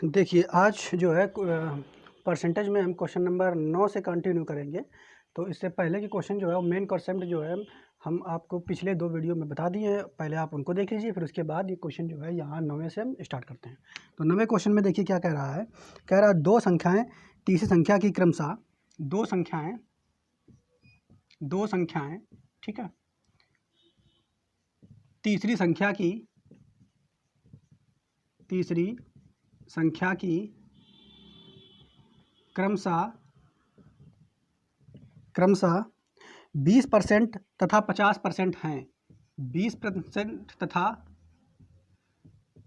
देखिए आज जो है परसेंटेज में हम क्वेश्चन नंबर 9 से कंटिन्यू करेंगे। तो इससे पहले की क्वेश्चन जो है वो मेन कॉन्सेप्ट जो है हम आपको पिछले 2 वीडियो में बता दिए हैं। पहले आप उनको देख लीजिए, फिर उसके बाद ये क्वेश्चन जो है यहाँ 9वें से हम स्टार्ट करते हैं। तो 9वें क्वेश्चन में देखिए क्या कह रहा है। कह रहा है दो संख्याएँ तीसरी संख्या की क्रमशः दो संख्याएँ ठीक है, तीसरी संख्या की क्रमशः 20% तथा 50% हैं। 20% तथा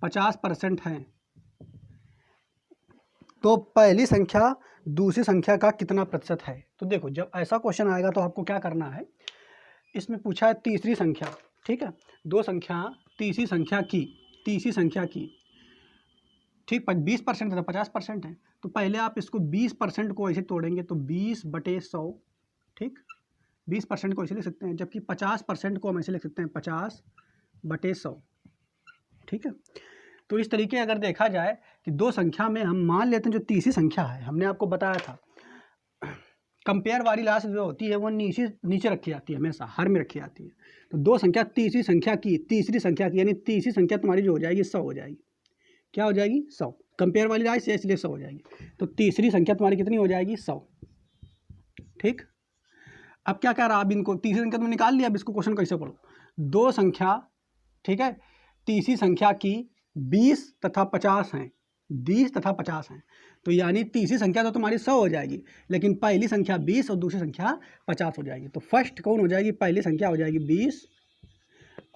50% हैं। तो पहली संख्या दूसरी संख्या का कितना प्रतिशत है। तो देखो जब ऐसा क्वेश्चन आएगा तो आपको क्या करना है। इसमें पूछा है तीसरी संख्या, ठीक है, दो संख्या तीसरी संख्या की ठीक 20% तथा 50% है। तो पहले आप इसको 20% को ऐसे तोड़ेंगे तो 20/100, ठीक, 20% को ऐसे लिख सकते हैं, जबकि 50% को हम ऐसे लिख सकते हैं 50/100, ठीक है। तो इस तरीके अगर देखा जाए कि दो संख्या में हम मान लेते हैं जो तीसरी संख्या है, हमने आपको बताया था कंपेयर वाली लास्ट जो होती है वो नीचे रखी जाती है, हमेशा हर में रखी जाती है। तो दो संख्या तीसरी संख्या की यानी तीसरी संख्या तुम्हारी जो हो जाएगी 100 हो जाएगी। क्या हो जाएगी 100, कंपेयर वाली राशि इसलिए 100 हो जाएगी। तो तीसरी संख्या तुम्हारी कितनी हो जाएगी 100, ठीक। अब क्या कह रहा है, अब इनको तीसरी संख्या तुमने निकाल लिया। अब इसको क्वेश्चन कैसे पढ़ो, दो संख्या, ठीक है, तीसरी संख्या की 20 तथा 50 हैं, 20 तथा 50 हैं। तो यानी तीसरी संख्या तो तुम्हारी 100 हो जाएगी, लेकिन पहली संख्या 20 और दूसरी संख्या 50 हो जाएगी। तो फर्स्ट कौन हो जाएगी, पहली संख्या हो जाएगी 20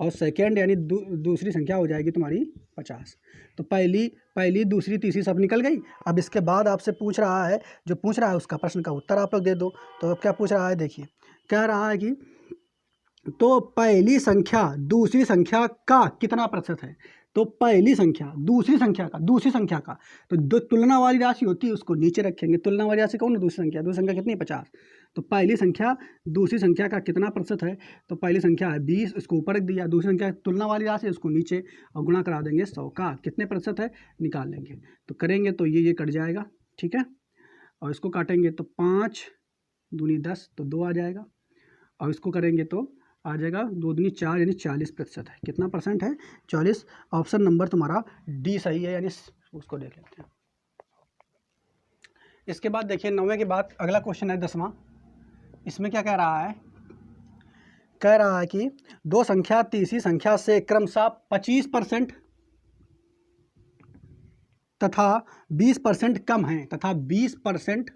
और सेकेंड यानी दूसरी संख्या हो जाएगी तुम्हारी 50। तो पहली दूसरी तीसरी सब निकल गई। अब इसके बाद आपसे पूछ रहा है, जो पूछ रहा है उसका प्रश्न का उत्तर आप लोग दे दो। तो अब क्या पूछ रहा है, देखिए कह रहा है कि तो पहली संख्या दूसरी संख्या का कितना प्रतिशत है। तो पहली संख्या दूसरी संख्या का तो जो तुलना वाली राशि होती है उसको नीचे रखेंगे। तुलना वाली राशि कौन है, दूसरी संख्या कितनी 50। तो पहली संख्या दूसरी संख्या का कितना प्रतिशत है। तो पहली संख्या है 20, उसको ऊपर रख दिया। दूसरी संख्या तुलना वाली राशि उसको नीचे और गुणा करा देंगे 100 का कितने प्रतिशत है निकाल लेंगे। तो करेंगे तो ये कट जाएगा, ठीक है, और इसको काटेंगे तो 5 दूनी 10 तो 2 आ जाएगा, और इसको करेंगे तो आ जाएगा 2 दूनी 4 यानी 40% है। कितना परसेंट है, 40। ऑप्शन नंबर तुम्हारा डी सही है, यानी उसको देख लेते हैं। इसके बाद देखिए 9वें के बाद अगला क्वेश्चन है 10वां। इसमें क्या कह रहा है, कह रहा है कि दो संख्या तीसरी संख्या से क्रमशः 25% तथा 20% कम है, तथा 20%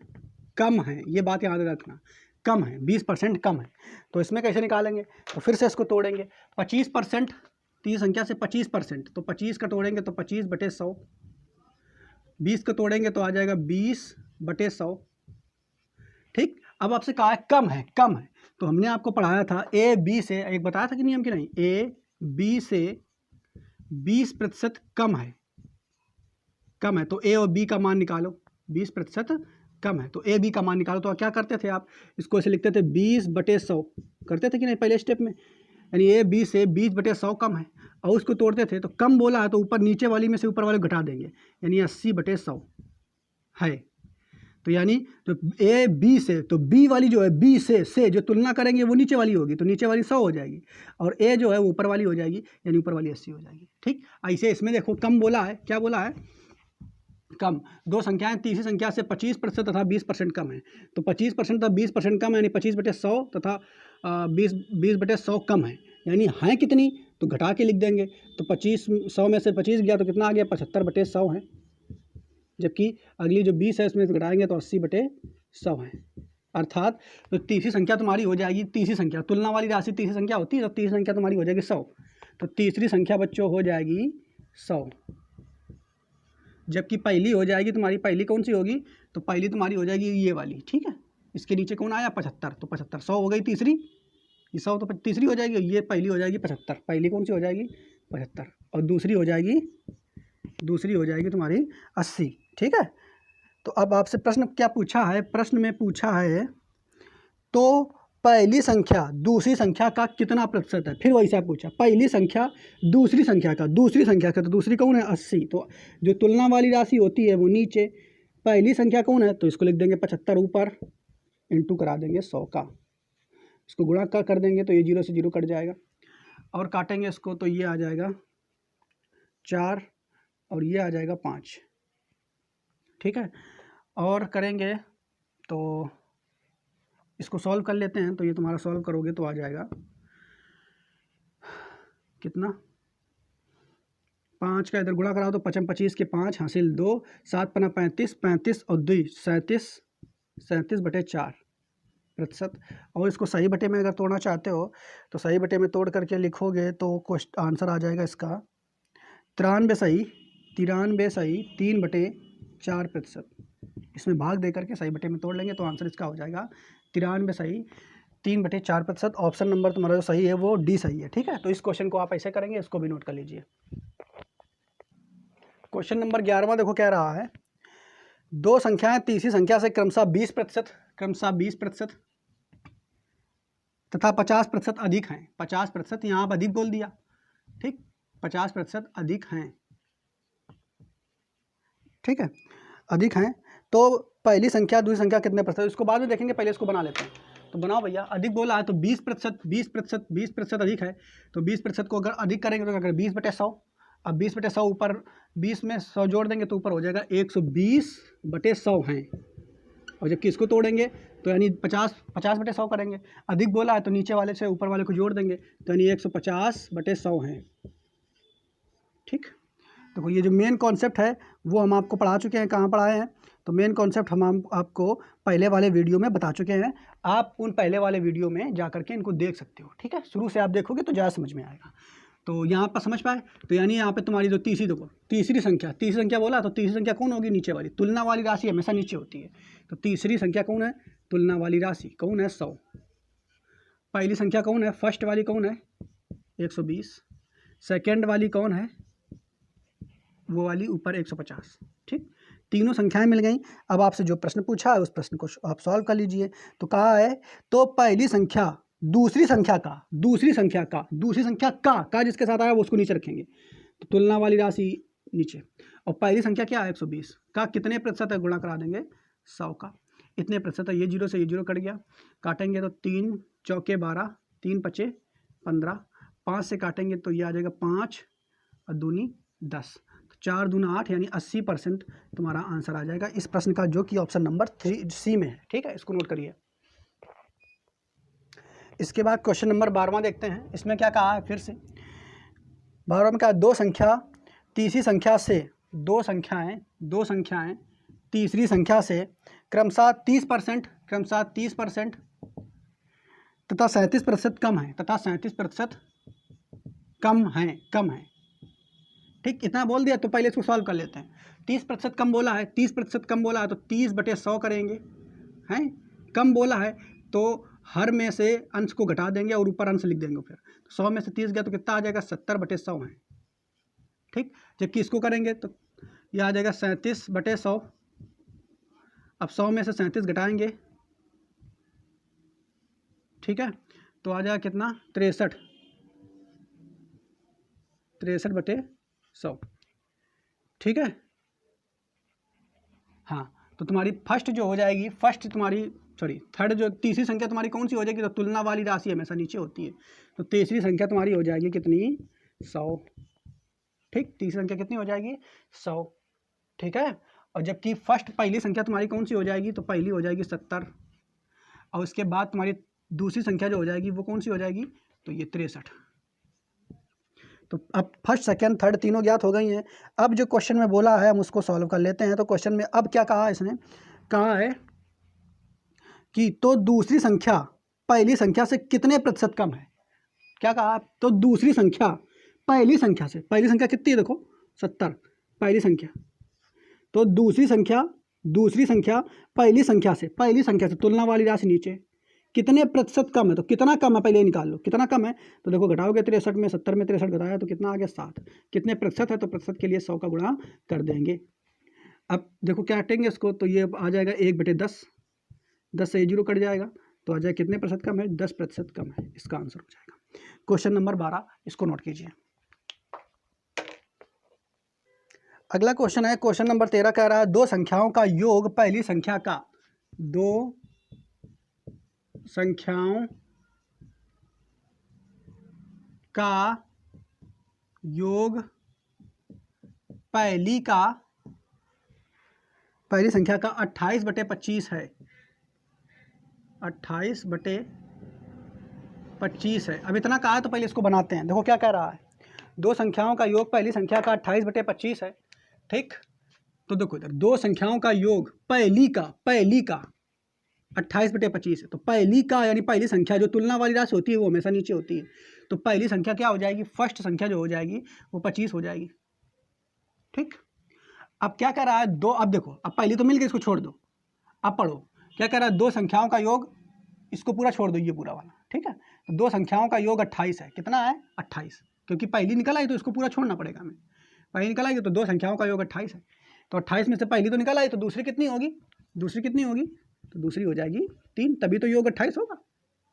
कम है। ये बात याद रखना, कम है, 20% कम है। तो इसमें कैसे निकालेंगे, तो फिर से इसको तोड़ेंगे। 25% तीसरी संख्या से 25%, तो 25 का तोड़ेंगे तो 25/100, 20 का तोड़ेंगे तो आ जाएगा 20/100, ठीक। अब आपसे कहा है कम है, तो हमने आपको पढ़ाया था ए बी से, एक बताया था कि नियम की नहीं, ए बी से 20% कम है, तो ए और बी का मान निकालो। 20% कम है तो ए बी का मान निकालो। तो क्या करते थे आप, इसको ऐसे लिखते थे 20/100 करते थे कि नहीं पहले स्टेप में, यानी ए बी से 20/100 कम है, और उसको तोड़ते थे। तो कम बोला है तो ऊपर नीचे वाली में से ऊपर वाले घटा देंगे, यानी 80/100 है। तो यानी तो ए बी से, तो बी वाली जो है बी से जो तुलना करेंगे वो नीचे वाली होगी, तो नीचे वाली 100 हो जाएगी, और ए जो है वो ऊपर वाली हो जाएगी, यानी ऊपर वाली 80 हो जाएगी, ठीक। ऐसे इसमें देखो कम बोला है, क्या बोला है, कम। दो संख्याएं तीसरी संख्या से 25% तथा 20% कम है। तो 25% तथा 20% कम है, यानी 25/100 तथा 20/100 कम है, यानी हैं कितनी, तो घटा के लिख देंगे। तो 100 में से 25 गया तो कितना आ गया, 75/100 है। जबकि अगली जो 20 है उसमें घटाएंगे तो 80/100 है। अर्थात तो तीसरी संख्या तुम्हारी हो जाएगी, तीसरी संख्या तुलना वाली राशि तीसरी संख्या होती है, तो तीसरी संख्या तुम्हारी हो जाएगी 100। तो तीसरी संख्या बच्चों हो जाएगी 100, जबकि पहली हो जाएगी तुम्हारी, पहली कौन सी होगी, तो पहली तुम्हारी हो जाएगी ये वाली, ठीक है। इसके नीचे कौन आया 75, तो 75 100 हो गई तीसरी, ये 100 तो तीसरी हो जाएगी, ये पहली हो जाएगी 75, पहली कौन सी हो जाएगी 75, और दूसरी हो जाएगी तुम्हारी 80, ठीक है। तो अब आपसे प्रश्न क्या पूछा है, प्रश्न में पूछा है तो पहली संख्या दूसरी संख्या का कितना प्रतिशत है। फिर वही से आप पूछा, पहली संख्या दूसरी संख्या का, दूसरी संख्या का, तो दूसरी कौन है 80, तो जो तुलना वाली राशि होती है वो नीचे, पहली संख्या कौन है तो इसको लिख देंगे 75 ऊपर, इंटू करा देंगे 100 का, इसको गुणा कर देंगे तो ये 0 से 0 कट जाएगा, और काटेंगे इसको तो ये आ जाएगा 4 और ये आ जाएगा 5, ठीक है। और करेंगे तो इसको सॉल्व कर लेते हैं, तो ये तुम्हारा सॉल्व करोगे तो आ जाएगा कितना, 5 का इधर गुणा कराओ तो 5 25 के 5 हासिल 2, 7 पना 35, 35 और 2 37, 37/4%। और इसको सही बटे में अगर तोड़ना चाहते हो तो सही बटे में तोड़ करके लिखोगे तो आंसर आ जाएगा इसका 93 सही, 3/4%। इसमें भाग दे करके सही बटे में तोड़ लेंगे तो आंसर इसका हो जाएगा 93 सही, 3/4%। ऑप्शन नंबर तुम्हारा जो सही है वो डी सही है, ठीक है। तो इस क्वेश्चन को आप ऐसे करेंगे, इसको भी नोट कर लीजिए। क्वेश्चन नंबर 11वां देखो क्या रहा है, दो संख्याएं तीसरी संख्या से क्रमशः 20% तथा 50% अधिक हैं। 50% यहाँ आप अधिक बोल दिया, ठीक, 50% अधिक हैं, ठीक है, अधिक हैं। तो पहली संख्या दूसरी संख्या कितने प्रतिशत, इसको बाद में देखेंगे, पहले इसको बना लेते हैं। तो बनाओ भैया, अधिक बोला है तो 20% अधिक है, तो 20% को अगर अधिक करेंगे तो क्या करें 20/100। अब 20/100 ऊपर 20 में 100 जोड़ देंगे तो ऊपर हो जाएगा 120/100 हैं। और जबकि इसको तोड़ेंगे तो यानी 50/100 करेंगे। अधिक बोला है तो नीचे वाले से ऊपर वाले को जोड़ देंगे तो यानी 150/100 हैं, ठीक। तो ये जो मेन कॉन्सेप्ट है वो हम आपको पढ़ा चुके हैं, कहाँ पढ़ाए हैं, तो मेन कॉन्सेप्ट हम आपको पहले वाले वीडियो में बता चुके हैं। आप उन पहले वाले वीडियो में जा करके इनको देख सकते हो, ठीक है। शुरू से आप देखोगे तो ज़्यादा समझ में आएगा। तो यहाँ पर समझ पाए, तो यानी यहाँ पे तुम्हारी जो तीसरी संख्या बोला, तो तीसरी संख्या कौन होगी, नीचे वाली। तुलना वाली राशि हमेशा नीचे होती है, तो तीसरी संख्या कौन है, तुलना वाली राशि कौन है 100। पहली संख्या कौन है, फर्स्ट वाली कौन है 120, सेकेंड वाली कौन है वो वाली ऊपर 150, ठीक। तीनों संख्याएं मिल गई। अब आपसे जो प्रश्न पूछा है उस प्रश्न को आप सॉल्व कर लीजिए। तो कहा है तो पहली संख्या दूसरी संख्या का जिसके साथ आया वो उसको नीचे रखेंगे, तो तुलना वाली राशि नीचे, और पहली संख्या क्या है 120 का कितने प्रतिशत है, गुणा करा देंगे 100 का, इतने प्रतिशत है। ये 0 से ये 0 कट गया, काटेंगे तो 3 चौके 12, 3 पचे 15, 5 से काटेंगे तो ये आ जाएगा 5 और दूनी 10, 4 दूना 8 यानी 80% तुम्हारा आंसर आ जाएगा इस प्रश्न का, जो कि ऑप्शन नंबर 3C में है, ठीक है। इसको नोट करिए। इसके बाद क्वेश्चन नंबर 12वां देखते हैं। इसमें क्या कहा है, फिर से 12वां में कहा दो संख्याएं तीसरी संख्याएं तीसरी संख्या से क्रमशः 30% तथा 37% कम है, ठीक। इतना बोल दिया तो पहले इसको सॉल्व कर लेते हैं। 30% कम बोला है, 30% कम बोला है तो 30/100 करेंगे, हैं, कम बोला है तो हर में से अंश को घटा देंगे और ऊपर अंश लिख देंगे। फिर 100 में से 30 गया तो कितना आ जाएगा 70/100 है, ठीक। जबकि इसको करेंगे तो ये आ जाएगा 37/100। अब 100 में से 37 घटाएंगे, ठीक है, तो आ जाएगा कितना 63/100, ठीक है। हाँ, तो तुम्हारी थर्ड जो तीसरी संख्या तुम्हारी कौन सी हो जाएगी, तो तुलना वाली राशि हमेशा नीचे होती है, तो तीसरी संख्या तुम्हारी हो जाएगी कितनी 100, ठीक। तीसरी संख्या कितनी हो जाएगी 100, ठीक है। और जबकि पहली संख्या तुम्हारी कौन सी हो जाएगी, तो पहली हो जाएगी 70, और उसके बाद तुम्हारी दूसरी संख्या जो हो जाएगी वो कौन सी हो जाएगी, तो ये 63। तो अब फर्स्ट सेकंड थर्ड तीनों ज्ञात हो गई हैं। अब जो क्वेश्चन में बोला है हम उसको सॉल्व कर लेते हैं। तो क्वेश्चन में अब क्या कहा, इसने कहा है कि तो दूसरी संख्या पहली संख्या से कितने प्रतिशत कम है। क्या कहा, तो दूसरी संख्या पहली संख्या कितनी है, देखो 70 पहली संख्या, तो दूसरी संख्या पहली संख्या से तुलना वाली राशि नीचे कितने प्रतिशत कम है। तो कितना कम है पहले निकाल लो, कितना कम है, तो देखो घटाओगे 63 में 70 में 63 घटाया तो कितना आ गया 7, कितने प्रतिशत है, तो प्रतिशत के लिए 100 का गुणा कर देंगे। अब देखो क्या हटेंगे इसको, तो ये आ जाएगा 1/10, 10 से 0 कट जाएगा, तो आ जाए कितने प्रतिशत कम है, 10% कम है, इसका आंसर हो जाएगा। क्वेश्चन नंबर 12, इसको नोट कीजिए। अगला क्वेश्चन है क्वेश्चन नंबर 13, कह रहा है दो संख्याओं का योग पहली संख्या का, दो संख्याओं का योग पहली संख्या का 28/25 है, 28/25 है। अब इतना कहा है तो पहले इसको बनाते हैं। देखो क्या कह रहा है, दो संख्याओं का योग पहली संख्या का 28/25 है, ठीक। तो देखो इधर दो संख्याओं का योग पहली का 28/25 है, तो पहली का यानी पहली संख्या जो तुलना वाली राशि होती है वो हमेशा नीचे होती है, तो पहली संख्या क्या हो जाएगी, फर्स्ट संख्या जो हो जाएगी वो 25 हो जाएगी, ठीक। अब क्या कह रहा है, दो, अब देखो अब पहली तो मिल गई, इसको छोड़ दो, अब पढ़ो क्या कह रहा है, दो संख्याओं का योग, इसको पूरा छोड़ दो, ये पूरा वाला, ठीक है। तो दो संख्याओं का योग 28 है, कितना है 28, क्योंकि पहली निकल आई तो इसको पूरा छोड़ना पड़ेगा हमें, पहली निकल आई तो दो संख्याओं का योग 28 है, तो 28 में से पहली तो निकल आई तो दूसरी कितनी होगी, तो दूसरी हो जाएगी 3, तभी तो योग 28 होगा।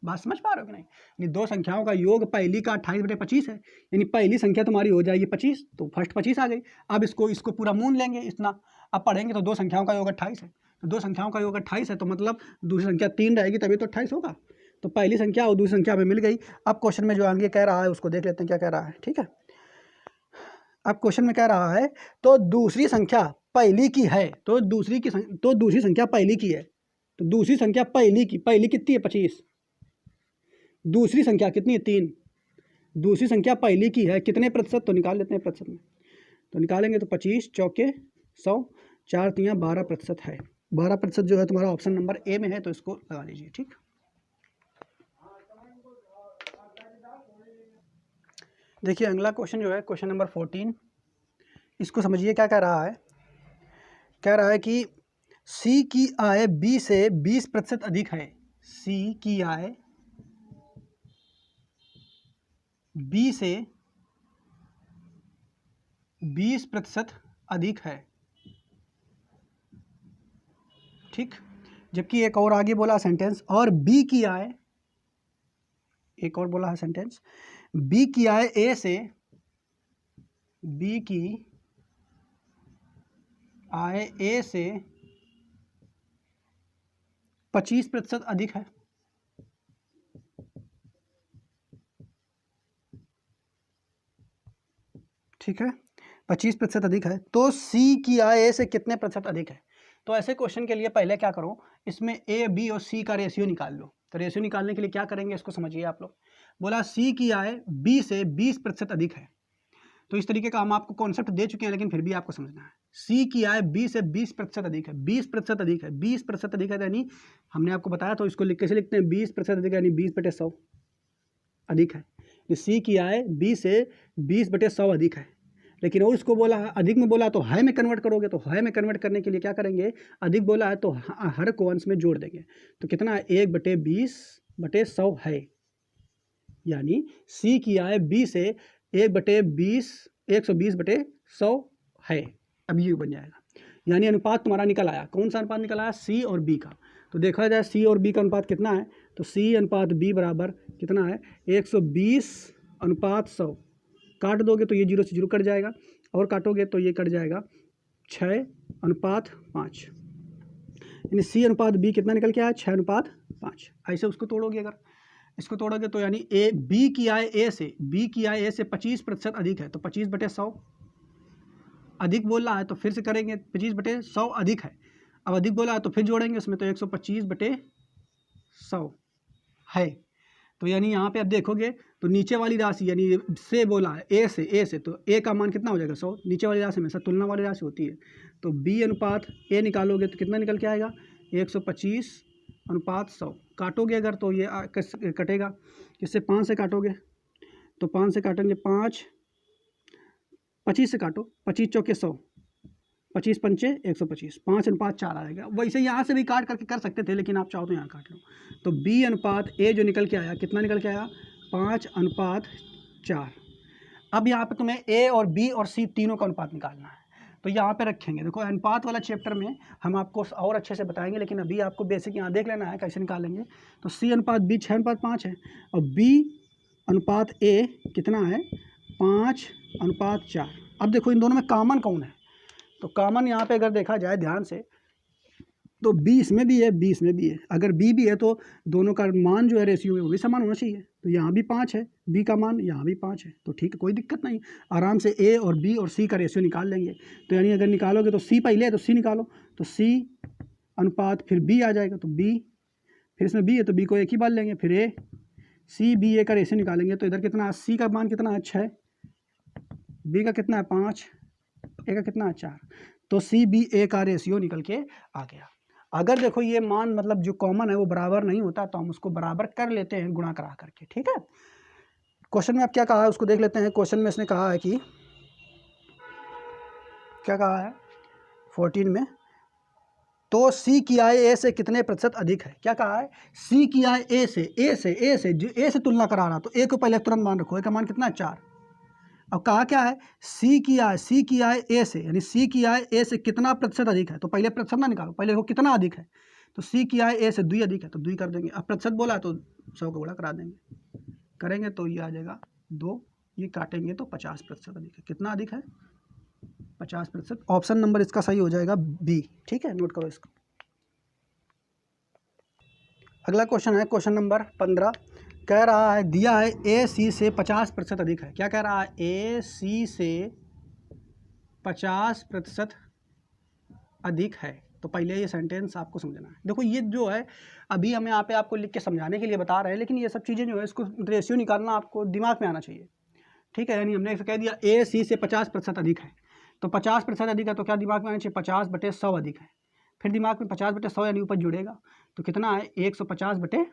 बात समझ पा रहे हो कि नहीं, यानी दो संख्याओं का योग पहली का 28/25 है, यानी पहली संख्या तुम्हारी हो जाएगी 25, तो फर्स्ट 25 आ गई। अब इसको पूरा मून लेंगे इतना, अब पढ़ेंगे तो दो संख्याओं का योग 28 है, तो दो संख्याओं का योग 28 है, तो मतलब दूसरी संख्या 3 रहेगी तभी तो 28 होगा। तो पहली संख्या और दूसरी संख्या में मिल गई। अब क्वेश्चन में जो आगे कह रहा है उसको देख लेते हैं क्या कह रहा है, ठीक है। अब क्वेश्चन में कह रहा है तो दूसरी संख्या पहली की है, तो दूसरी संख्या पहली की है, तो दूसरी संख्या पहली कितनी है 25, दूसरी संख्या कितनी है 3, दूसरी संख्या पहली की है कितने प्रतिशत, तो निकाल लेते हैं प्रतिशत में, तो निकालेंगे तो 25 चौके 100, 4 3 12% है, 12% जो है तुम्हारा ऑप्शन नंबर ए में है, तो इसको लगा लीजिए, ठीक। देखिए अगला क्वेश्चन जो है क्वेश्चन नंबर 14, इसको समझिए क्या कह रहा है, कह रहा है कि सी की आय बी से 20% अधिक है, सी की आय बी से 20% अधिक है, ठीक। जबकि एक और आगे बोला सेंटेंस, और बी की आय, एक और बोला है सेंटेंस, बी की आय ए से, बी की आय ए से 25% अधिक है, ठीक है, 25% अधिक है, तो सी की आय ए से कितने प्रतिशत अधिक है। तो ऐसे क्वेश्चन के लिए पहले क्या करो, इसमें ए बी और सी का रेशियो निकाल लो। तो रेशियो निकालने के लिए क्या करेंगे, इसको समझिए आप लोग। बोला सी की आय बी से 20% अधिक है, तो इस तरीके का हम आपको कॉन्सेप्ट दे चुके हैं, लेकिन फिर भी आपको समझना है। सी की आय बी से 20% अधिक है, 20% अधिक है, 20% अधिक है, यानी हमने आपको बताया तो इसको कैसे लिखते हैं, 20% अधिक यानी 20/100 अधिक है। सी की आय बी से 20/100 अधिक है, लेकिन और इसको बोला है अधिक में बोला तो है में कन्वर्ट करोगे, तो है में कन्वर्ट करने के लिए क्या करेंगे, अधिक बोला है तो हर को अंश में जोड़ देंगे, तो कितना है 1/20/100 है, यानी सी की आय बी से 1/20/100 है। अब ये बन जाएगा, यानी अनुपात तुम्हारा निकल आया, कौन सा अनुपात निकल आया, सी और बी का। तो देखा जाए सी और बी का अनुपात कितना है, तो सी अनुपात बी बराबर कितना है 120/100, काट दोगे तो ये 0 से 0 कट जाएगा, और काटोगे तो ये कट जाएगा 6/5, यानी सी अनुपात बी कितना निकल के आया 6/5। ऐसे उसको तोड़ोगे, अगर इसको तोड़ोगे तो यानी बी की आय ए से 25% अधिक है, तो 25/100 अधिक बोल रहा है तो फिर से करेंगे, 25/100 अधिक है, अब अधिक बोला है तो फिर जोड़ेंगे उसमें, तो 125/100 है। तो यानी यहाँ पे अब देखोगे तो नीचे वाली राशि यानी से बोला है ए से तो ए का मान कितना हो जाएगा 100, नीचे वाली राशि हमेशा तुलना वाली राशि होती है, तो बी अनुपात ए निकालोगे तो कितना निकल के आएगा 125/100, काटोगे अगर तो ये कटेगा, इससे 5 से काटोगे तो 5 से काटेंगे 5, 25 से काटो, 25 चौके 100, 25 पंचे 125, 5/4 आएगा। वैसे यहाँ से भी काट करके कर सकते थे, लेकिन आप चाहो तो यहाँ काट लो। तो बी अनुपात ए जो निकल के आया कितना निकल के आया 5/4। अब यहाँ पे तुम्हें ए और बी और सी तीनों का अनुपात निकालना है। तो यहाँ पे रखेंगे। देखो अनुपात वाला चैप्टर में हम आपको और अच्छे से बताएंगे, लेकिन अभी आपको बेसिक यहाँ देख लेना है कैसे निकालेंगे। तो C अनुपात B 6:5 है और B अनुपात A कितना है 5:4। अब देखो इन दोनों में कॉमन कौन है, तो कॉमन यहाँ पे अगर देखा जाए ध्यान से तो B इसमें भी है, B इसमें भी है। अगर B भी है तो दोनों का मान जो है रेशियो में वो भी समान होना चाहिए। तो यहाँ भी 5 है, B का मान यहाँ भी 5 है, तो ठीक है, कोई दिक्कत नहीं, आराम से A और B और C का रेशियो निकाल लेंगे। तो यानी अगर निकालोगे तो C पहले है तो C निकालो, तो C अनुपात फिर B आ जाएगा, तो B फिर इसमें B है तो B को एक ही बार लेंगे, फिर A C B A का रेशियो निकालेंगे। तो इधर कितना है, C का मान कितना है 6, B का कितना है 5, A का कितना है 4, तो C B A का रेशियो निकल के आ गया। अगर देखो ये मान मतलब जो कॉमन है वो बराबर नहीं होता तो हम उसको बराबर कर लेते हैं गुणा करा करके, ठीक है। क्वेश्चन में अब क्या कहा है उसको देख लेते हैं। क्वेश्चन में इसने कहा है कि क्या कहा है 14 में, तो C की आय A से कितने प्रतिशत अधिक है। क्या कहा है, C की आय A से जो A से तुलना करा रहा, तो A को पहले तुरंत मान रखो, A का मान कितना है 4। अब कहा क्या है, C की आय A से, यानी C की आय A से कितना प्रतिशत अधिक है। तो पहले प्रतिशत ना निकालो, पहले देखो कितना अधिक है, तो C की आय A से 2 अधिक है तो 2 कर देंगे। अब प्रतिशत बोला है तो 100 को गुणा करा देंगे, करेंगे तो ये आ जाएगा 2, ये काटेंगे तो 50% अधिक है। कितना अधिक है 50%। ऑप्शन नंबर इसका सही हो जाएगा B, ठीक है, नोट करो इसको। अगला क्वेश्चन है क्वेश्चन नंबर 15, कह रहा है दिया है A C से 50% अधिक है। क्या कह रहा है, A C से 50% अधिक है। तो पहले ये सेंटेंस आपको समझना है। देखो ये जो है अभी हम यहाँ पे आपको लिख के समझाने के लिए बता रहे हैं, लेकिन ये सब चीज़ें जो है इसको रेशियो निकालना आपको दिमाग में आना चाहिए, ठीक है। यानी हमने कह दिया A C से 50% अधिक है, तो 50% अधिक है तो क्या दिमाग में आना चाहिए 50/100 अधिक है। फिर दिमाग में 50/100 यानी ऊपर जुड़ेगा तो कितना है 150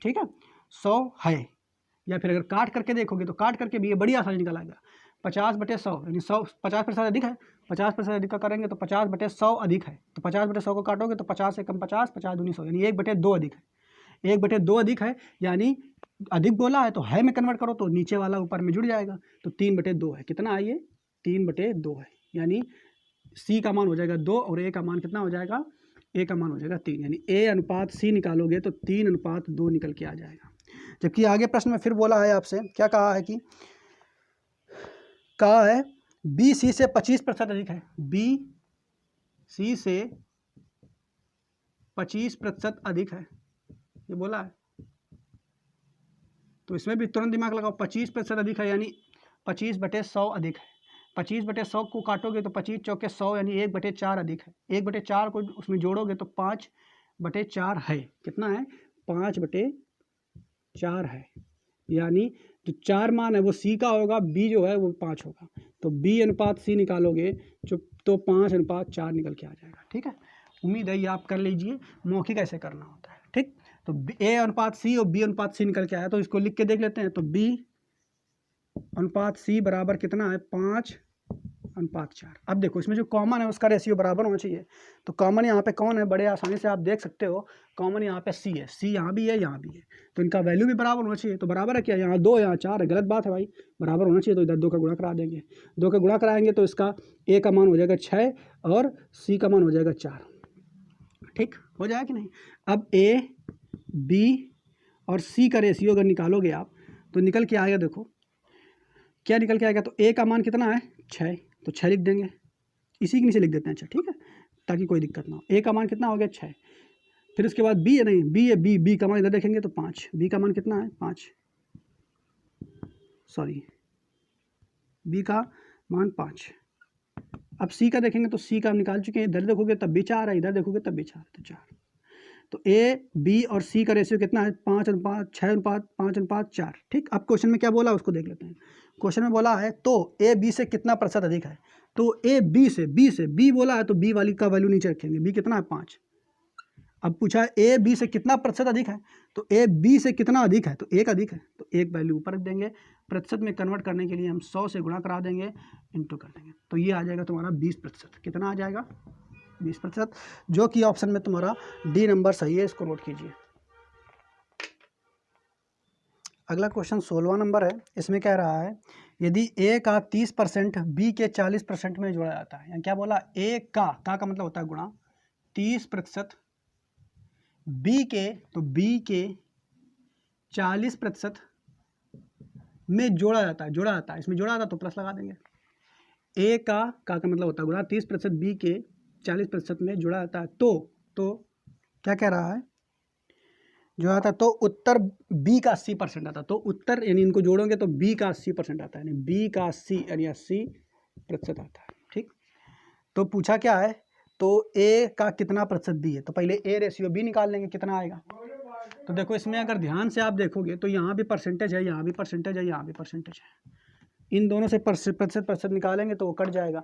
ठीक है 100 है। या फिर अगर काट करके देखोगे तो काट करके भी ये बड़ी आसानी निकल आएगा 50/100 यानी 100 50% अधिक है, 50% अधिक का करेंगे तो 50/100 अधिक है। तो 50/100 को काटोगे तो 50 से कम 50, 50 दूनी 100 यानी 1/2 अधिक है, 1/2 अधिक है। यानी अधिक बोला है तो है में कन्वर्ट करो तो नीचे वाला ऊपर में जुड़ जाएगा, तो 3/2 है। कितना है ये 3/2 है, यानी C का मान हो जाएगा 2 और A का मान कितना हो जाएगा, A का मान हो जाएगा 3, यानी A अनुपात C निकालोगे तो 3:2 निकल के आ जाएगा। जबकि आगे प्रश्न में फिर बोला है आपसे, क्या कहा है कि कहा है B C से 25% अधिक है, B C से 25% अधिक है, ये बोला है। तो इसमें भी तुरंत दिमाग लगाओ, 25% अधिक है यानी 25/100 अधिक है। 25/100 को काटोगे तो 25 चौके 100 यानी 1/4 अधिक है। 1/4 को उसमें जोड़ोगे तो 5/4 है। कितना है 5/4 है, यानी जो 4 मान है वो C का होगा, B जो है वो 5 होगा। तो B अनुपात C निकालोगे जो तो 5:4 निकल के आ जाएगा, ठीक है। उम्मीद है ये आप कर लीजिए, मौखिक कैसे करना होता है, ठीक। तो A अनुपात C और B अनुपात C निकल के आया, तो इसको लिख के देख लेते हैं। तो B अनुपात C बराबर कितना है 5:4। अब देखो इसमें जो कॉमन है उसका रेशियो बराबर होना चाहिए। तो कॉमन यहाँ पे कौन है, बड़े आसानी से आप देख सकते हो, कॉमन यहाँ पे C है, C यहाँ भी है यहाँ भी है, तो इनका वैल्यू भी बराबर होना चाहिए। तो बराबर है क्या, यहाँ 2 यहाँ 4 है, गलत बात है भाई, बराबर होना चाहिए। तो इधर 2 का गुणा करा देंगे, 2 का गुणा कराएंगे तो इसका A का मान हो जाएगा 6 और C का मान हो जाएगा 4, ठीक हो जाएगा कि नहीं। अब A B और C का रेशियो अगर निकालोगे आप तो निकल के आएगा, देखो क्या निकल के आएगा। तो A का मान कितना है 6, तो 6 लिख देंगे, इसी के नीचे लिख देते हैं 6, ठीक है, ताकि कोई दिक्कत ना हो। A का मान कितना हो गया 6, फिर उसके बाद B है, नहीं B है, B का मान इधर देखेंगे तो 5, B का मान कितना है 5, सॉरी B का मान 5। अब C का देखेंगे तो C का हम निकाल चुके हैं, इधर देखोगे तब भी 4 है, इधर देखोगे तब भी 4 है, तो 4। तो A B और C का रेशियो कितना है 5:6:5:4, ठीक। अब क्वेश्चन में क्या बोला उसको देख लेते हैं। क्वेश्चन में बोला है तो A B से कितना प्रतिशत अधिक है। तो A B से B बोला है तो B वाली का वैल्यू नीचे रखेंगे, B कितना है 5। अब पूछा है A B से कितना प्रतिशत अधिक है, तो A B से कितना अधिक है, तो 1 अधिक है, तो 1 वैल्यू ऊपर रख देंगे। प्रतिशत में कन्वर्ट करने के लिए हम 100 से गुणा करा देंगे, इंटू कर देंगे, तो ये आ जाएगा तुम्हारा 20%। कितना आ जाएगा 20%, जो कि ऑप्शन में तुम्हारा डी नंबर सही है, इसको नोट कीजिए। अगला क्वेश्चन 16वां नंबर है। इसमें कह रहा है यदि ए का 30% बी के 40% में जोड़ा जाता है, यानी क्या बोला, ए का मतलब होता है गुणा 30% बी के, तो बी के 40% में जोड़ा जाता है, इसमें जोड़ा जाता है तो प्लस लगा देंगे। ए का मतलब होता है गुणा 30% बी के 40% में जोड़ा जाता है, तो क्या कह रहा है, जो आता तो उत्तर बी का 80% आता, तो उत्तर यानी इनको जोड़ोगे तो बी का 80% आता है, यानी बी का 80 यानी 80% आता है। ठीक, तो पूछा क्या है, तो ए का कितना प्रतिशत बी है, तो पहले ए रेशियो बी निकाल लेंगे, कितना आएगा। तो देखो इसमें अगर ध्यान से आप देखोगे तो यहाँ भी परसेंटेज है, यहाँ भी परसेंटेज है, यहाँ भी परसेंटेज है, इन दोनों से प्रतिशत निकालेंगे तो वो कट जाएगा।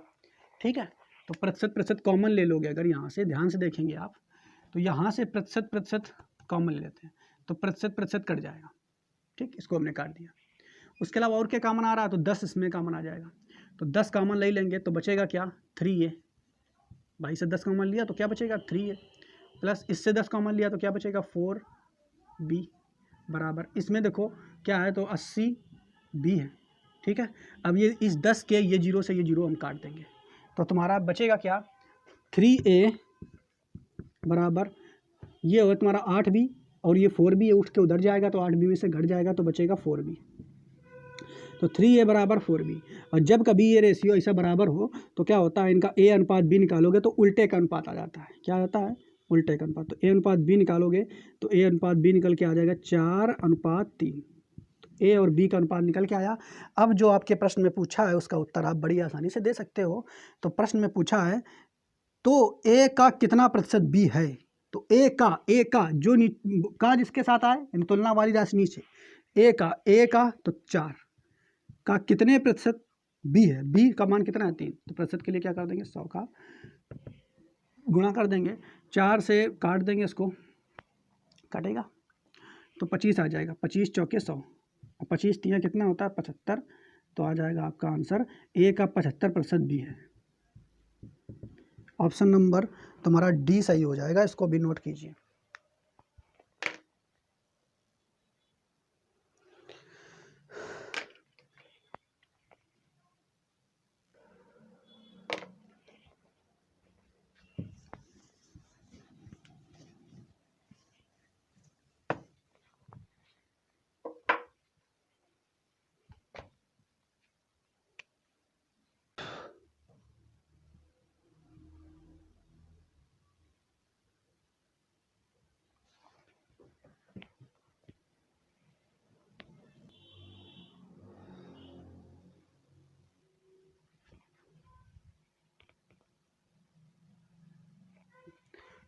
ठीक है, तो प्रतिशत कॉमन ले लोगे, अगर यहाँ से ध्यान से देखेंगे आप तो यहाँ से प्रतिशत कॉमन ले लेते हैं तो प्रतिशत कट जाएगा। ठीक, इसको हमने काट दिया। उसके अलावा और क्या कॉमन आ रहा है, तो 10 इसमें कॉमन आ जाएगा, तो 10 कॉमन ले लेंगे तो बचेगा क्या, 3a। भाई से 10 कॉमन लिया तो क्या बचेगा, 3a, प्लस इससे 10 कॉमन लिया तो क्या बचेगा, 4b बराबर, इसमें देखो क्या है, तो 80b है। ठीक है, अब ये इस 10 के ये जीरो से ये जीरो हम काट देंगे तो तुम्हारा बचेगा क्या, 3a बराबर ये होगा तुम्हारा 8b, और ये 4b है, उठ के उधर जाएगा तो 8b में से घट जाएगा तो बचेगा 4b, तो 3a बराबर 4b। और जब कभी ये रेशियो ऐसा बराबर हो तो क्या होता है, इनका a अनुपात b निकालोगे तो उल्टे का अनुपात आ जाता है, क्या आता है, उल्टे का अनुपात। तो a अनुपात b निकालोगे तो a अनुपात b निकल के आ जाएगा 4:3, तो a और b का अनुपात निकल के आया। अब जो आपके प्रश्न में पूछा है उसका उत्तर आप बड़ी आसानी से दे सकते हो। तो प्रश्न में पूछा है तो a का कितना प्रतिशत b है, तो a का जो का जिसके साथ आए यानी तुलना वाली राशि नीचे, a का तो 4 का कितने प्रतिशत b है, b का मान कितना है 3, तो प्रतिशत के लिए क्या कर देंगे, 100 का गुणा कर देंगे, 4 से काट देंगे, इसको काटेगा तो 25 आ जाएगा, 25 चौके 100 और 25 3 कितना होता है 75, तो आ जाएगा आपका आंसर a का 75% b है। ऑप्शन नंबर तुम्हारा डी सही हो जाएगा, इसको भी नोट कीजिए।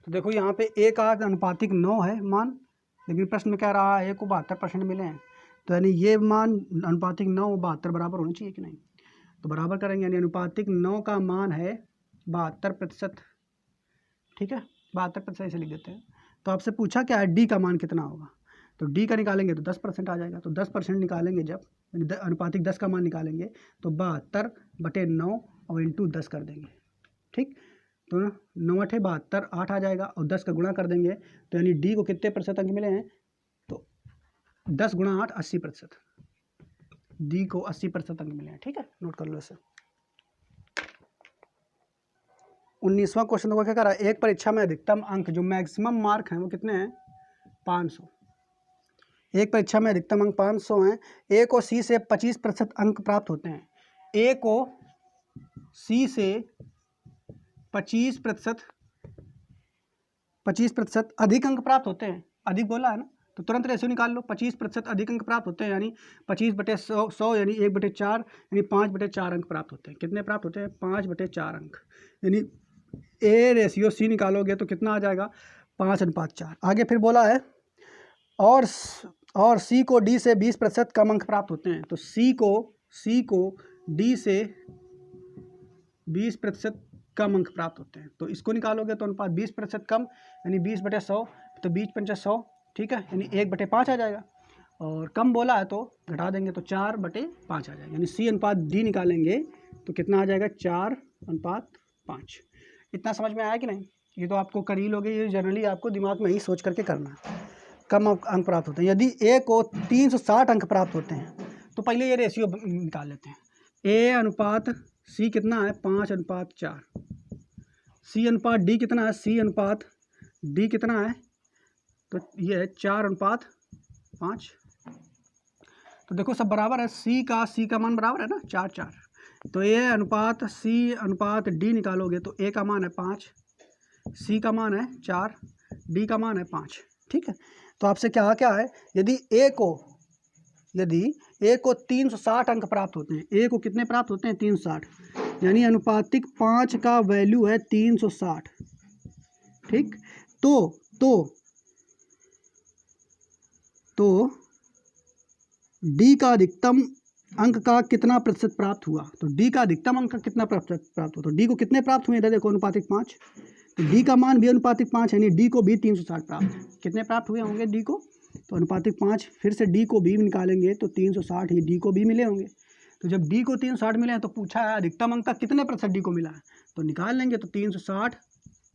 तो देखो यहाँ पे a का अनुपातिक 9 है मान, लेकिन प्रश्न में कह रहा है a को 72% मिले हैं, तो यानी ये मान अनुपातिक 9 72 बराबर होना चाहिए कि नहीं, तो बराबर करेंगे, यानी अनुपातिक 9 का मान है 72%। ठीक है, 72% ऐसे लिख देते हैं। तो आपसे पूछा क्या है, d का मान कितना होगा, तो d का निकालेंगे तो 10% आ जाएगा, तो 10% निकालेंगे जब अनुपातिक 10 का मान निकालेंगे तो 72/9 और इंटू 10 कर देंगे। ठीक, तो 9 8 72, 8 आ जाएगा और 10 का गुणा कर देंगे, तो यानी डी को कितने प्रतिशत अंक मिले हैं, तो 10 गुणा 8 80%, डी को 80% अंक मिले हैं। ठीक है, नोट कर लो इसे। 19वां क्वेश्चन को क्या कर रहा है, एक परीक्षा में अधिकतम अंक जो मैक्सिमम मार्क हैं वो कितने हैं, 500। एक परीक्षा में अधिकतम अंक 500 हैं, ए को सी से 25% अंक प्राप्त होते हैं, ए को सी से 25% अधिक अंक प्राप्त होते हैं, अधिक बोला है ना तो तुरंत रेशियो निकाल लो, 25% अधिक अंक प्राप्त होते हैं, यानी 25/100 यानी 1/4 यानी 5/4 अंक प्राप्त होते हैं। कितने प्राप्त होते हैं, 5/4 अंक, यानी ए रेशियो सी निकालोगे तो कितना आ जाएगा, 5:4। आगे फिर बोला है और सी को डी से 20% कम अंक प्राप्त होते हैं, तो सी को डी से 20% कम अंक प्राप्त होते हैं, तो इसको निकालोगे तो अनुपात 20% कम यानी 20/100, तो 20×100 ठीक है, यानी 1/5 आ जाएगा, और कम बोला है तो घटा देंगे तो 4/5 आ जाएगा, यानी सी अनुपात डी निकालेंगे तो कितना आ जाएगा, 4:5। इतना समझ में आया कि नहीं, ये तो आपको कर ही लोगे, ये जनरली आपको दिमाग में ही सोच करके करना है। कम अंक प्राप्त होते हैं, यदि ए को 360 अंक प्राप्त होते हैं तो पहले ये रेशियो निकाल लेते हैं। ए अनुपात सी कितना है 5:4, सी अनुपात डी कितना है, सी अनुपात डी कितना है, तो ये है 4:5। तो देखो सब बराबर है, सी का मान बराबर है ना 4:4। तो ए अनुपात सी अनुपात डी निकालोगे तो ए का मान है 5, सी का मान है 4, डी का मान है 5। ठीक है, तो आपसे क्या है, यदि ए को 360 अंक प्राप्त होते हैं, ए को कितने प्राप्त होते हैं 360, यानी अनुपातिक 5 का वैल्यू है 360। ठीक, तो डी का अधिकतम अंक का कितना प्रतिशत प्राप्त हुआ, तो डी का अधिकतम अंक का कितना प्रतिशत प्राप्त हुआ, तो डी को कितने प्राप्त हुए इधर देखो अनुपातिक 5, तो डी का मान भी अनुपातिक 5 यानी डी को भी 360 प्राप्त है। कितने प्राप्त हुए होंगे डी को, तो अनुपातिक 5, फिर से डी को भी निकालेंगे तो 360 ही डी को भी मिले होंगे। तो जब डी को 360 मिले हैं तो पूछा है अधिकतम अंक का कितने प्रतिशत डी को मिला है, तो निकाल लेंगे। तो 360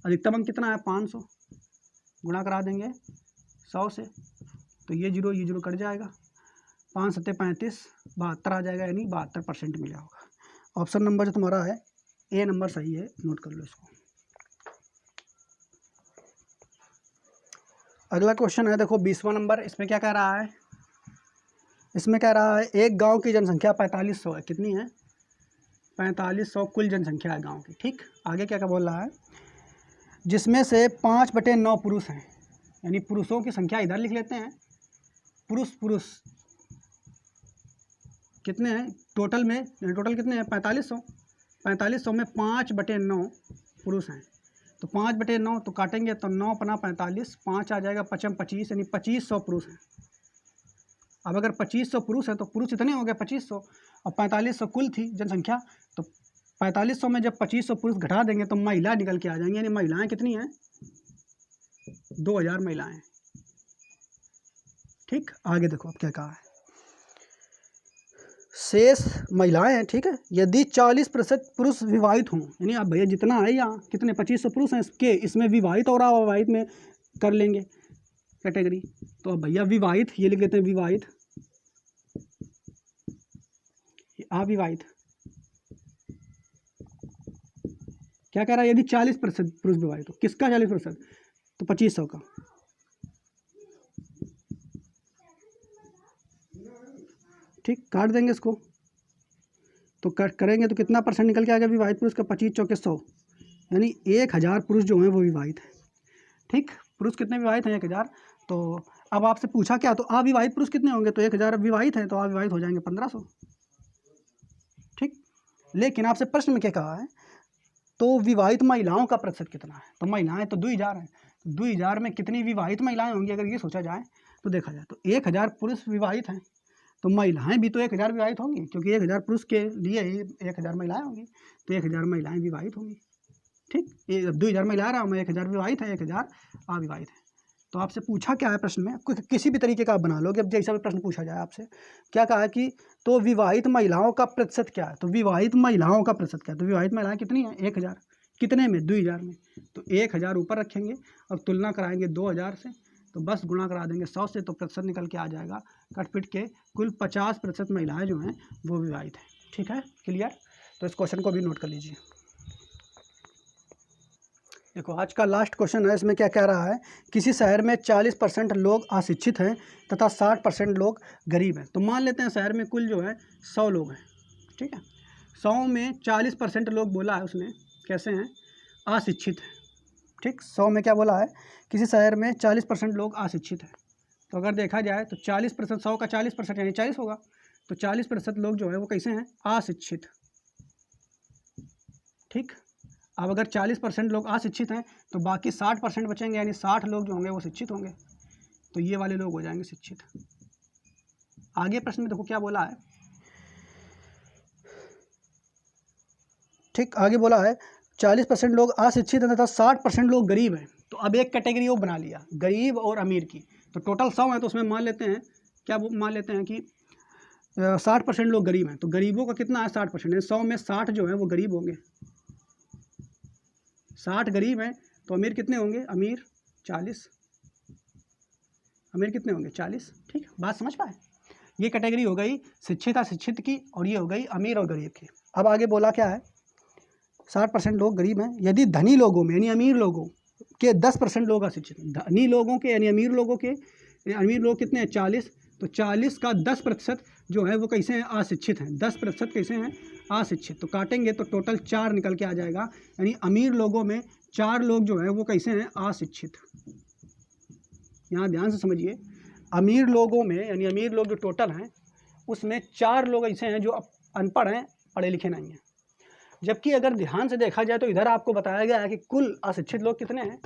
अधिकतम अंक कितना है 500, गुणा करा देंगे 100 से, तो ये जीरो कट जाएगा, 5 7 35, 72 आ जाएगा, यानी 72% मिला होगा। ऑप्शन नंबर जो तुम्हारा है ए नंबर सही है, नोट कर लो इसको। अगला क्वेश्चन है देखो 20वां नंबर, इसमें क्या कह रहा है, इसमें कह रहा है एक गांव की जनसंख्या 4500 है, कितनी है 4500 कुल जनसंख्या है गांव की। ठीक, आगे क्या बोल रहा है, जिसमें से 5/9 पुरुष हैं, यानी पुरुषों की संख्या इधर लिख लेते हैं, पुरुष कितने हैं टोटल में, टोटल कितने हैं 4500 में 5/9 पुरुष हैं, तो 5/9 तो काटेंगे तो 9 पना 45, 5 आ जाएगा 5 25, यानी 2500 पुरुष हैं। अब अगर 2500 पुरुष हैं तो पुरुष इतने हो गए 2500, और 4500 कुल थी जनसंख्या, तो 4500 में जब 2500 पुरुष घटा देंगे तो महिला निकल के आ जाएंगी, यानी महिलाएं कितनी हैं 2000 महिलाएं। ठीक, आगे देखो अब क्या कहा है, शेष महिलाएं हैं। ठीक है, यदि 40% पुरुष विवाहित हों, यानी आप भैया जितना है यहाँ कितने 2500 पुरुष हैं, इसमें विवाहित और अविवाहित में कर लेंगे कैटेगरी, तो अब भैया विवाहित ये लिख लेते हैं, विवाहित अविवाहित। क्या कह रहा है, यदि 40% पुरुष विवाहित हो, किसका 40%, तो 2500 का। ठीक, काट देंगे इसको, तो कट करेंगे तो कितना परसेंट निकल के आ गया विवाहित पुरुष का, 25 चौके 100, यानी 1000 पुरुष जो हैं वो विवाहित हैं। ठीक, पुरुष कितने विवाहित हैं 1000। तो अब आपसे पूछा क्या, तो अविवाहित पुरुष कितने होंगे, तो 1000 विवाहित हैं तो अविवाहित हो जाएंगे 1500। ठीक, लेकिन आपसे प्रश्न में क्या कहा है, तो विवाहित महिलाओं का प्रतिशत कितना है, तो महिलाएं तो 2000 हैं, तो 2000 में कितनी विवाहित महिलाएं होंगी, अगर ये सोचा जाए तो देखा जाए तो 1000 पुरुष विवाहित हैं, तो महिलाएं भी तो 1000 विवाहित होंगी, क्योंकि 1000 पुरुष के लिए ही 1000 महिलाएं होंगी, तो 1000 महिलाएं विवाहित होंगी। ठीक, ये 2000 महिलाएं रहा हूँ, 1000 विवाहित है 1000 अविवाहित है। तो आपसे पूछा क्या है प्रश्न में, किसी भी तरीके का आप बना लो कि अब जैसा भी प्रश्न पूछा जाए आपसे, क्या कहा है कि तो विवाहित महिलाओं का प्रतिशत क्या है, तो विवाहित महिलाओं का प्रतिशत क्या है, तो विवाहित महिलाएं कितनी हैं 1000, कितने में 2000 में, तो 1000 ऊपर रखेंगे और तुलना कराएंगे 2000 से, तो बस गुणा करा देंगे 100 से, तो प्रतिशत निकल के आ जाएगा कट पिट के कुल 50% महिलाएं जो हैं वो विवाहित हैं। ठीक है, क्लियर। तो इस क्वेश्चन को भी नोट कर लीजिए। देखो आज का लास्ट क्वेश्चन है, इसमें क्या कह रहा है, किसी शहर में 40% लोग अशिक्षित हैं तथा 60% लोग गरीब हैं। तो मान लेते हैं शहर में कुल जो है 100 लोग हैं। ठीक है, 100 में 40% लोग बोला है उसने कैसे हैं, अशिक्षित हैं। ठीक, 100 में क्या बोला है, किसी शहर में 40% लोग अशिक्षित हैं। तो अगर देखा जाए तो 40%, 100 का 40% यानी 40 होगा, तो 40% लोग जो है वो कैसे हैं, अशिक्षित। ठीक, अब अगर 40% लोग अशिक्षित हैं तो बाकी 60% बचेंगे, यानी 60 लोग जो होंगे वो शिक्षित होंगे, तो ये वाले लोग हो जाएंगे शिक्षित। आगे प्रश्न में देखो क्या बोला है। ठीक, आगे बोला है 40% लोग अशिक्षित हैं तथा 60% लोग गरीब हैं। तो अब एक कैटेगरी वो बना लिया, गरीब और अमीर की। तो टोटल 100 है तो उसमें मान लेते हैं, क्या मान लेते हैं कि 60% लोग गरीब हैं। तो गरीबों का कितना है 60%, 100 में 60 जो है वो गरीब होंगे, 60 गरीब हैं, तो अमीर कितने होंगे, अमीर 40, अमीर कितने होंगे 40। ठीक, बात समझ पाए। ये कैटेगरी हो गई शिक्षित अशिक्षित की, और ये हो गई अमीर और गरीब की। अब आगे बोला क्या है, 60% लोग गरीब हैं यदि धनी लोगों में यानी अमीर लोगों के 10% लोग अशिक्षित हैं। धनी लोगों के यानी अमीर लोगों के, अमीर लोग कितने हैं 40, तो 40 का 10% जो है वो कैसे हैं अशिक्षित हैं, 10% कैसे हैं अशिक्षित। तो काटेंगे तो टोटल 4 निकल के आ जाएगा, यानी अमीर लोगों में 4 लोग जो है वो कैसे हैं अशिक्षित। यहाँ ध्यान से समझिए, अमीर लोगों में यानी अमीर लोग जो टोटल हैं उसमें 4 लोग ऐसे हैं जो अनपढ़ हैं, पढ़े लिखे नहीं हैं। जबकि अगर ध्यान से देखा जाए तो इधर आपको बताया गया है कि कुल अशिक्षित लोग कितने हैं,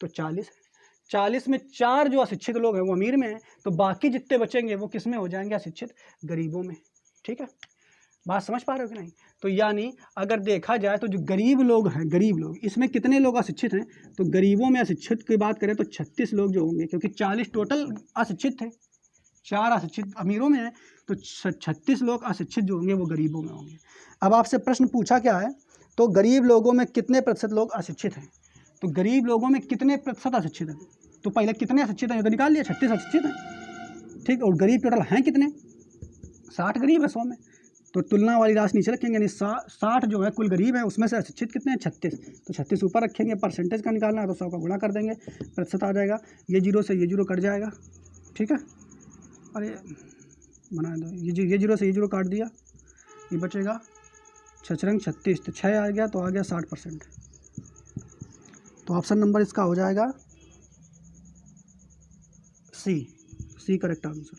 तो 40 हैं। 40 में 4 जो अशिक्षित लोग हैं वो अमीर में हैं, तो बाकी जितने बचेंगे वो किस में हो जाएंगे अशिक्षित, गरीबों में। ठीक है, बात समझ पा रहे हो कि नहीं। तो यानी अगर देखा जाए तो जो गरीब लोग हैं, गरीब लोग इसमें कितने लोग अशिक्षित हैं, तो गरीबों में अशिक्षित की बात करें तो 36 लोग जो होंगे, क्योंकि 40 टोटल अशिक्षित थे, 4 अशिक्षित अमीरों में हैं, तो 36 लोग अशिक्षित जो होंगे वो गरीबों में होंगे। अब आपसे प्रश्न पूछा क्या है, तो गरीब लोगों में कितने प्रतिशत लोग अशिक्षित हैं, तो गरीब लोगों में कितने प्रतिशत अशिक्षित हैं, तो पहले कितने अशिक्षित हैं ये तो निकाल लिया, 36 अशिक्षित हैं। ठीक, और गरीब टोटल हैं कितने, 60 गरीब है 100 में, तो तुलना वाली राशि नीचे रखेंगे, यानी 60 जो है कुल गरीब है, उसमें से अशिक्षित कितने हैं 36, तो 36 ऊपर रखेंगे। परसेंटेज का निकालना है तो 100 का गुणा कर देंगे, प्रतिशत आ जाएगा, ये 0 से ये 0 कट जाएगा। ठीक है, अरे बना दो, ये 0 से ये 0 काट दिया, ये बचेगा 6 36, तो 6 आ गया, तो आ गया 60%। तो ऑप्शन नंबर इसका हो जाएगा सी करेक्ट आंसर।